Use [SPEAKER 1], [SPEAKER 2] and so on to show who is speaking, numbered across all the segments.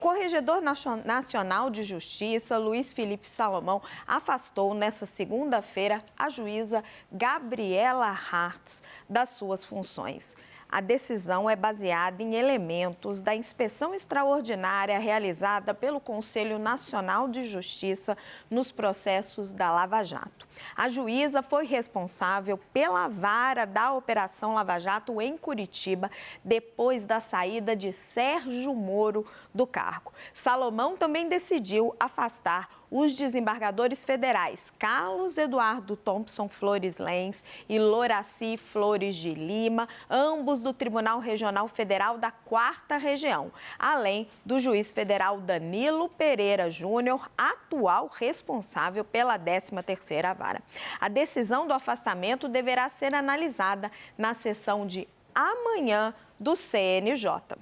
[SPEAKER 1] Corregedor Nacional de Justiça, Luiz Felipe Salomão, afastou nesta segunda-feira a juíza Gabriela Hartz das suas funções. A decisão é baseada em elementos da inspeção extraordinária realizada pelo Conselho Nacional de Justiça nos processos da Lava Jato. A juíza foi responsável pela vara da Operação Lava Jato em Curitiba, depois da saída de Sérgio Moro do cargo. Salomão também decidiu afastar os desembargadores federais Carlos Eduardo Thompson Flores Lens e Loraci Flores de Lima, ambos do Tribunal Regional Federal da 4ª Região, além do juiz federal Danilo Pereira Júnior, atual responsável pela 13ª Vara. A decisão do afastamento deverá ser analisada na sessão de amanhã do CNJ.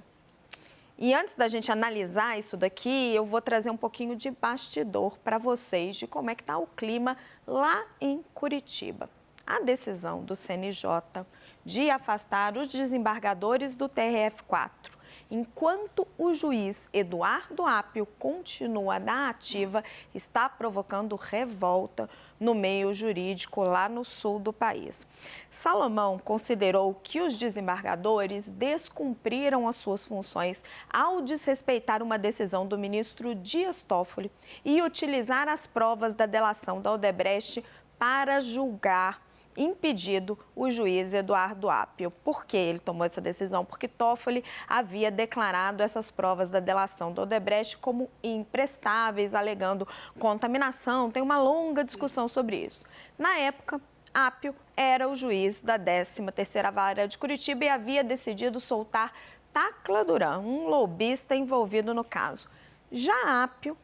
[SPEAKER 1] E antes da gente analisar isso daqui, eu vou trazer um pouquinho de bastidor para vocês de como é que está o clima lá em Curitiba. A decisão do CNJ de afastar os desembargadores do TRF4, enquanto o juiz Eduardo Apio continua na ativa, está provocando revolta no meio jurídico lá no sul do país. Salomão considerou que os desembargadores descumpriram as suas funções ao desrespeitar uma decisão do ministro Dias Toffoli e utilizar as provas da delação da Odebrecht para julgar impedido o juiz Eduardo Apio. Por que ele tomou essa decisão? Porque Toffoli havia declarado essas provas da delação do Odebrecht como imprestáveis, alegando contaminação. Tem uma longa discussão sobre isso. Na época, Apio era o juiz da 13ª Vara de Curitiba e havia decidido soltar Tacla Duran, um lobista envolvido no caso. Já Apio,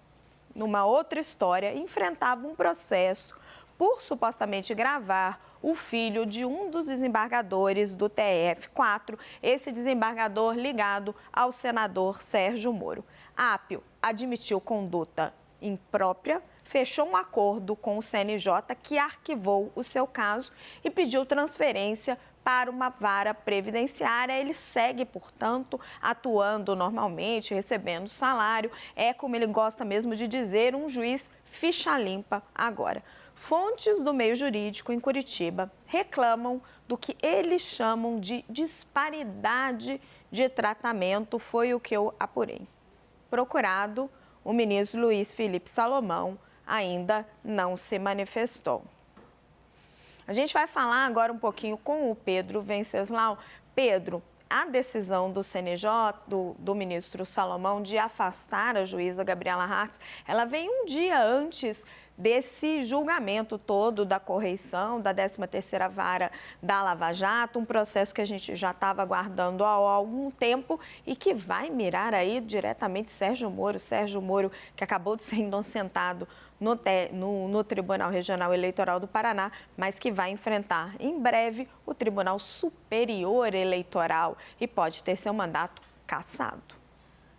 [SPEAKER 1] numa outra história, enfrentava um processo por supostamente gravar o filho de um dos desembargadores do TRF4, esse desembargador ligado ao senador Sérgio Moro. Apio admitiu conduta imprópria, fechou um acordo com o CNJ que arquivou o seu caso e pediu transferência para uma vara previdenciária. Ele segue, portanto, atuando normalmente, recebendo salário. É, como ele gosta mesmo de dizer, um juiz ficha limpa agora. Fontes do meio jurídico em Curitiba reclamam do que eles chamam de disparidade de tratamento, foi o que eu apurei. Procurado, o ministro Luiz Felipe Salomão ainda não se manifestou. A gente vai falar agora um pouquinho com o Pedro Venceslau. Pedro, a decisão do CNJ, do ministro Salomão, de afastar a juíza Gabriela Hartz, ela vem um dia antes desse julgamento todo da correição da 13ª Vara da Lava Jato, um processo que a gente já estava aguardando há algum tempo e que vai mirar aí diretamente Sérgio Moro, que acabou de ser inocentado no Tribunal Regional Eleitoral do Paraná, mas que vai enfrentar em breve o Tribunal Superior Eleitoral e pode ter seu mandato cassado.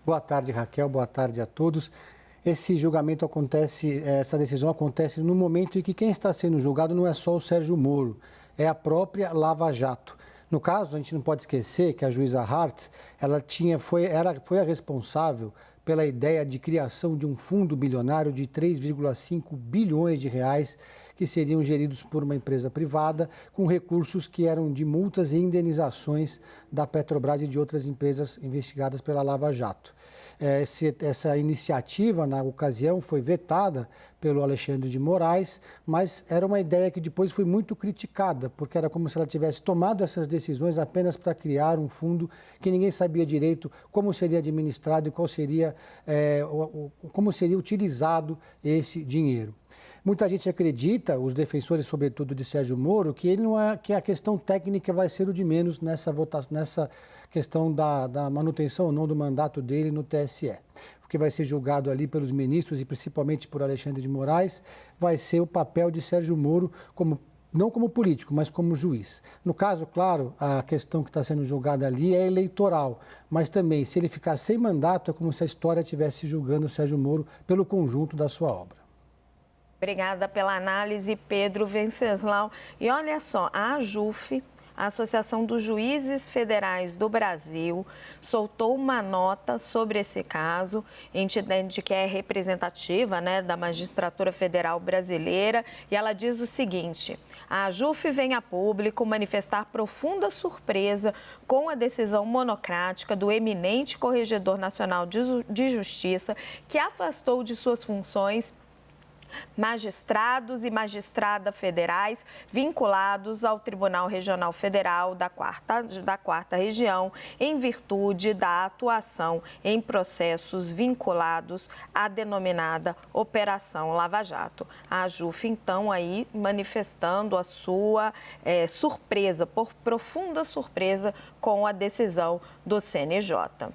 [SPEAKER 2] Boa tarde, Raquel. Boa tarde a todos. Esse julgamento acontece, essa decisão acontece no momento em que quem está sendo julgado não é só o Sérgio Moro, é a própria Lava Jato. No caso, a gente não pode esquecer que a juíza Hartz, foi a responsável pela ideia de criação de um fundo bilionário de 3,5 bilhões de reais que seriam geridos por uma empresa privada com recursos que eram de multas e indenizações da Petrobras e de outras empresas investigadas pela Lava Jato. Essa iniciativa, na ocasião, foi vetada pelo Alexandre de Moraes, mas era uma ideia que depois foi muito criticada, porque era como se ela tivesse tomado essas decisões apenas para criar um fundo que ninguém sabia direito como seria administrado e como seria utilizado esse dinheiro. Muita gente acredita, os defensores, sobretudo de Sérgio Moro, que a questão técnica vai ser o de menos nessa votação, nessa questão da manutenção ou não do mandato dele no TSE. O que vai ser julgado ali pelos ministros e principalmente por Alexandre de Moraes vai ser o papel de Sérgio Moro não como político, mas como juiz. No caso, claro, a questão que está sendo julgada ali é eleitoral, mas também, se ele ficar sem mandato, é como se a história estivesse julgando o Sérgio Moro pelo conjunto da sua obra.
[SPEAKER 1] Obrigada pela análise, Pedro Venceslau. E olha só, a AJUF a Associação dos Juízes Federais do Brasil soltou uma nota sobre esse caso, entende que é representativa, né, da magistratura federal brasileira, e ela diz o seguinte: a AJUF vem a público manifestar profunda surpresa com a decisão monocrática do eminente Corregedor Nacional de Justiça, que afastou de suas funções magistrados e magistradas federais vinculados ao Tribunal Regional Federal da Quarta Região, em virtude da atuação em processos vinculados à denominada Operação Lava Jato. A AJUF, então, aí manifestando a sua surpresa, por profunda surpresa, com a decisão do CNJ.